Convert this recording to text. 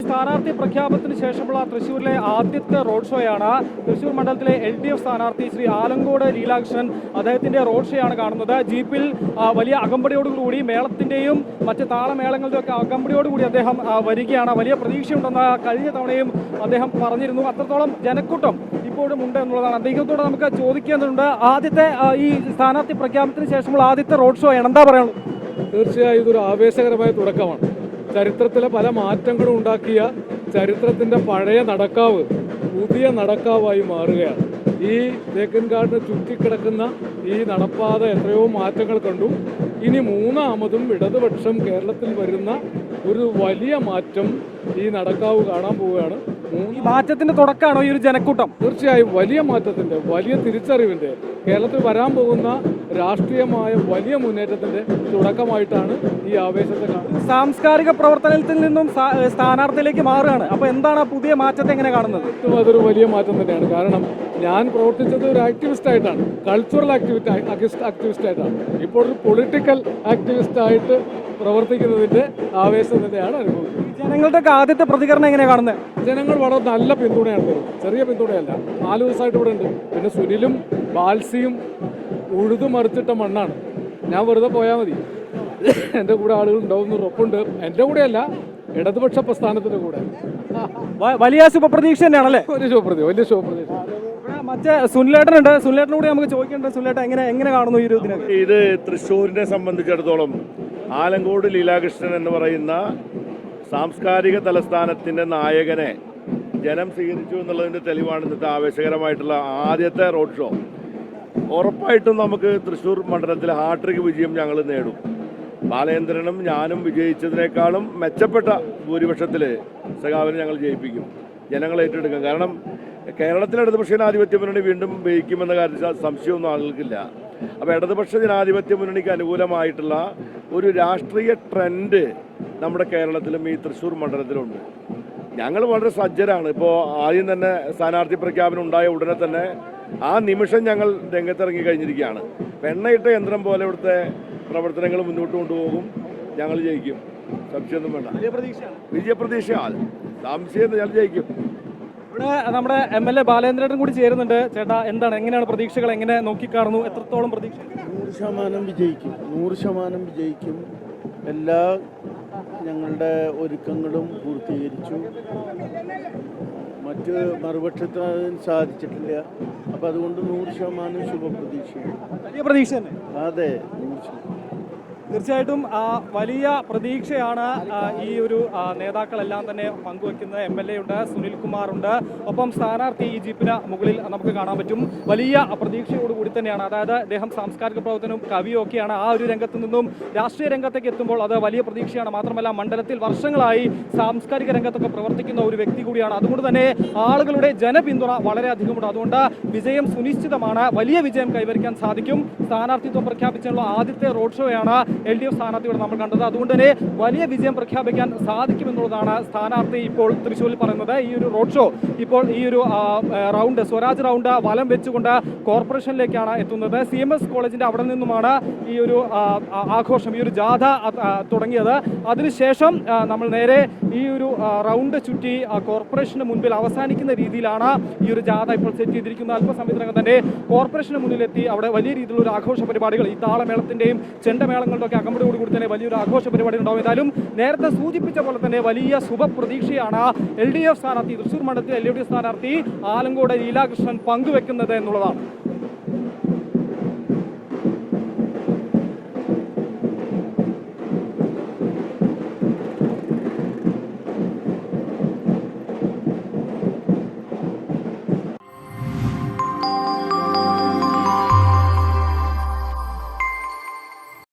സ്ഥാനാർത്ഥി പ്രഖ്യാപനത്തിന് ശേഷമുള്ള തൃശ്ശൂരിലെ ആദ്യത്തെ റോഡ് ഷോയാണ്. തൃശ്ശൂർ മണ്ഡലത്തിലെ LDF സ്ഥാനാർത്ഥി ശ്രീ ആലങ്കോട് ലീലാകൃഷ്ണൻ അദ്ദേഹത്തിന്റെ റോഡ് ഷോ ആണ് കാണുന്നത്. ജീപ്പിൽ വലിയ അകമ്പടിയോടുകൂടി മേളത്തിന്റെയും മറ്റ് താളമേളങ്ങളുടെയും ഒക്കെ അകമ്പടിയോടുകൂടി അദ്ദേഹം വരികയാണ്. വലിയ പ്രതീക്ഷയുണ്ടെന്ന് കഴിഞ്ഞ തവണയും അദ്ദേഹം പറഞ്ഞിരുന്നു. അത്രത്തോളം ജനക്കൂട്ടം ഇപ്പോഴും ഉണ്ട് എന്നുള്ളതാണ്. അദ്ദേഹത്തോട് നമുക്ക് ചോദിക്കേണ്ടതുണ്ട്. ആദ്യത്തെ ഈ സ്ഥാനാർത്ഥി പ്രഖ്യാപനത്തിന് ശേഷമുള്ള ആദ്യത്തെ റോഡ് ഷോ ആണ്, എന്താ പറയുള്ളൂ? തീർച്ചയായും ഇതൊരു ആവേശകരമായ തുടക്കമാണ്. ചരിത്രത്തിലെ പല മാറ്റങ്ങളും ഉണ്ടാക്കിയ ചരിത്രത്തിൻ്റെ പഴയ നടക്കാവ് പുതിയ നടക്കാവായി മാറുകയാണ്. ഈ തേക്കിൻകാടിന് ചുറ്റിക്കിടക്കുന്ന ഈ നടപ്പാത എത്രയോ മാറ്റങ്ങൾ കണ്ടു. ഇനി മൂന്നാമതും ഇടതുപക്ഷം കേരളത്തിൽ വരുന്ന ഒരു വലിയ മാറ്റം ഈ നടക്കാവ് കാണാൻ പോവുകയാണ്. ഈ മാറ്റത്തിന്റെ തുടക്കമാണോ ഈ ഒരു ജനക്കൂട്ടം? തീർച്ചയായും വലിയ മാറ്റത്തിന്റെ, വലിയ തിരിച്ചറിവിന്റെ, കേരളത്തിൽ വരാൻ പോകുന്ന രാഷ്ട്രീയമായ വലിയ മുന്നേറ്റത്തിന്റെ തുടക്കമായിട്ടാണ് ഈ ആവേശത്തെ കാണുന്നത്. സാംസ്കാരിക പ്രവർത്തനത്തിൽ നിന്നും സ്ഥാനാർത്ഥിയിലേക്ക് മാറുകയാണ്. അപ്പൊ എന്താണ് പുതിയ മാറ്റത്തെ എങ്ങനെ കാണുന്നത്? അതൊരു വലിയ മാറ്റം തന്നെയാണ്. കാരണം ഞാൻ പ്രവർത്തിച്ചത് ഒരു ആക്ടിവിസ്റ്റ് ആയിട്ടാണ്, കൾച്ചറൽ ആക്ടിവിസ്റ്റ് ആയിട്ടാണ്. ഇപ്പോൾ ഒരു പൊളിറ്റിക്കൽ ആക്ടിവിസ്റ്റ് ആയിട്ട് പ്രവർത്തിക്കുന്നതിന്റെ ആവേശം തന്നെയാണ് അനുഭവിക്കുന്നത്. ജനങ്ങളുടെ ആദ്യത്തെ പ്രതികരണം എങ്ങനെയാണ് കാണുന്നത്? ജനങ്ങൾ വളരെ നല്ല പിന്തുണയാണ് തരുന്നത്. ചെറിയ പിന്തുണയല്ല. 4 ദിവസമായിട്ട് ഇവിടെ ഉണ്ട്. പിന്നെ സുനിലും ബാൽസിയും ഉഴുതുമറിച്ചിട്ട മണ്ണാണ്. ഞാൻ വെറുതെ പോയാൽ മതി, എൻ്റെ കൂടെ ആളുകൾ ഉണ്ടാവുന്ന ഉറപ്പുണ്ട്. എൻ്റെ കൂടെയല്ല, ഇടതുപക്ഷ പ്രസ്ഥാനത്തിൻ്റെ കൂടെ. വലിയ ശുഭപ്രതീക്ഷ തന്നെയാണല്ലേ? വലിയ ശുഭപ്രതീക്ഷ. മറ്റേ സുനിലേട്ടനുണ്ട്. സുനിലേട്ടനോട് നമുക്ക് ചോദിക്കേണ്ടത്, സുനിലേട്ടൻ എങ്ങനെ കാണുന്നു ഈ ഒരു ഇതിനെ? ഇത് തൃശ്ശൂരിനെ സംബന്ധിച്ചിടത്തോളം ആലങ്കോട് ലീലാകൃഷ്ണൻ എന്ന് പറയുന്ന സാംസ്കാരിക തലസ്ഥാനത്തിൻ്റെ നായകനെ ജനം സ്വീകരിച്ചു എന്നുള്ളതിൻ്റെ തെളിവാണ് ഇന്നത്തെ ആവേശകരമായിട്ടുള്ള ആദ്യത്തെ റോഡ് ഷോ. ഉറപ്പായിട്ടും നമുക്ക് തൃശ്ശൂർ മണ്ഡലത്തിൽ ഹാട്രിക് വിജയം ഞങ്ങൾ നേടും. ബാലേന്ദ്രനും ഞാനും വിജയിച്ചതിനേക്കാളും മെച്ചപ്പെട്ട ഭൂരിപക്ഷത്തിൽ സഖാവിനെ ഞങ്ങൾ ജയിപ്പിക്കും. ജനങ്ങൾ ഏറ്റെടുക്കും. കാരണം കേരളത്തിലെ ഇടതുപക്ഷ ജനാധിപത്യ മുന്നണി വീണ്ടും ജയിക്കുമെന്ന കാര്യത്തിൽ സംശയമൊന്നും ആളുകൾക്കില്ല. അപ്പോൾ ഇടതുപക്ഷ ജനാധിപത്യ മുന്നണിക്ക് അനുകൂലമായിട്ടുള്ള ഒരു രാഷ്ട്രീയ ട്രെൻഡ് നമ്മുടെ കേരളത്തിലും ഈ തൃശ്ശൂർ മണ്ഡലത്തിലുണ്ട്. ഞങ്ങൾ വളരെ സജ്ജരാണ്. ഇപ്പോൾ ആദ്യം തന്നെ സ്ഥാനാർത്ഥി പ്രഖ്യാപനം ഉണ്ടായ ഉടനെ തന്നെ ആ നിമിഷം ഞങ്ങൾ രംഗത്തിറങ്ങി കഴിഞ്ഞിരിക്കുകയാണ്. എണ്ണയിട്ട യന്ത്രം പോലെ ഇവിടുത്തെ പ്രവർത്തനങ്ങൾ മുന്നോട്ട് കൊണ്ടുപോകും. ഞങ്ങൾ ജയിക്കും, സംശയമൊന്നും വേണ്ട. വിജയപ്രതീക്ഷയാണ്, സംശയം ഞങ്ങൾ ജയിക്കും. ഇവിടെ നമ്മുടെ MLA ബാലേന്ദ്രൻ കൂടി ചേരുന്നുണ്ട്. ചേട്ടാ, എങ്ങനെയാണ് പ്രതീക്ഷകൾ, എങ്ങനെ നോക്കിക്കാണുന്നു? എത്രത്തോളം പ്രതീക്ഷ? 100% വിജയിക്കും. 100% വിജയിക്കും. എല്ലാ ഞങ്ങളുടെ ഒരുക്കങ്ങളും പൂർത്തീകരിച്ചു. മറ്റ് മറുപക്ഷത്തിന് സാധിച്ചിട്ടില്ല. അപ്പം അതുകൊണ്ട് 100% ശുഭപ്രതീക്ഷയാണ്. വലിയ പ്രതീക്ഷ തന്നെ. അതെ, 100%. തീർച്ചയായിട്ടും വലിയ പ്രതീക്ഷയാണ് ഈ ഒരു നേതാക്കളെല്ലാം തന്നെ പങ്കുവെക്കുന്നത്. MLA ഉണ്ട്, സുനിൽകുമാർ ഉണ്ട്, ഒപ്പം സ്ഥാനാർത്ഥി ഈ ജീപ്പിന് മുകളിൽ നമുക്ക് കാണാൻ പറ്റും. വലിയ പ്രതീക്ഷയോടുകൂടി തന്നെയാണ്. അതായത് അദ്ദേഹം സാംസ്കാരിക പ്രവർത്തനവും കവിയും ഒക്കെയാണ്. ആ ഒരു രംഗത്ത് നിന്നും രാഷ്ട്രീയ രംഗത്തേക്ക് എത്തുമ്പോൾ അത് വലിയ പ്രതീക്ഷയാണ്. മാത്രമല്ല മണ്ഡലത്തിൽ വർഷങ്ങളായി സാംസ്കാരിക രംഗത്തൊക്കെ പ്രവർത്തിക്കുന്ന ഒരു വ്യക്തി കൂടിയാണ്. അതുകൊണ്ട് തന്നെ ആളുകളുടെ ജനപിന്തുണ വളരെയധികമുണ്ട്. അതുകൊണ്ട് വിജയം സുനിശ്ചിതമാണ്. വലിയ വിജയം കൈവരിക്കാൻ സാധിക്കും. സ്ഥാനാർത്ഥിത്വം പ്രഖ്യാപിച്ചുള്ള ആദ്യത്തെ റോഡ് ഷോയാണ് LDF സ്ഥാനാർത്ഥിയോട് നമ്മൾ കണ്ടത്. അതുകൊണ്ട് തന്നെ വലിയ വിജയം പ്രഖ്യാപിക്കാൻ സാധിക്കുമെന്നുള്ളതാണ് സ്ഥാനാർത്ഥി ഇപ്പോൾ തൃശ്ശൂരിൽ പറയുന്നത്. ഈ ഒരു റോഡ് ഷോ ഇപ്പോൾ ഈ ഒരു റൗണ്ട്, സ്വരാജ് റൗണ്ട് വലം വെച്ചുകൊണ്ട് കോർപ്പറേഷനിലേക്കാണ് എത്തുന്നത്. CMS കോളേജിന്റെ അവിടെ നിന്നുമാണ് ഈ ഒരു ആഘോഷം, ഈ ഒരു ജാഥ തുടങ്ങിയത്. അതിനുശേഷം നമ്മൾ നേരെ ഈ ഒരു റൗണ്ട് ചുറ്റി കോർപ്പറേഷന് മുൻപിൽ അവസാനിക്കുന്ന രീതിയിലാണ് ഈ ഒരു ജാഥ ഇപ്പോൾ സെറ്റ് ചെയ്തിരിക്കുന്നത്. അല്പസമയത്തിനകം തന്നെ കോർപ്പറേഷന് മുന്നിലെത്തി അവിടെ വലിയ രീതിയിലുള്ള ഒരു ആഘോഷ പരിപാടികൾ, ഈ താളമേളത്തിന്റെയും ചെണ്ടമേളങ്ങളുടെ അകമ്പടിയോടുകൂടി തന്നെ വലിയൊരു ആഘോഷ പരിപാടി ഉണ്ടാവും. ഏതായാലും നേരത്തെ സൂചിപ്പിച്ച പോലെ തന്നെ വലിയ ശുഭപ്രതീക്ഷയാണ് LDF സ്ഥാനാർത്ഥി, തൃശ്ശൂർ മണ്ഡലത്തിൽ LDF സ്ഥാനാർത്ഥി ആലങ്കോട് ലീലാകൃഷ്ണൻ പങ്കുവെക്കുന്നത് എന്നുള്ളതാണ്.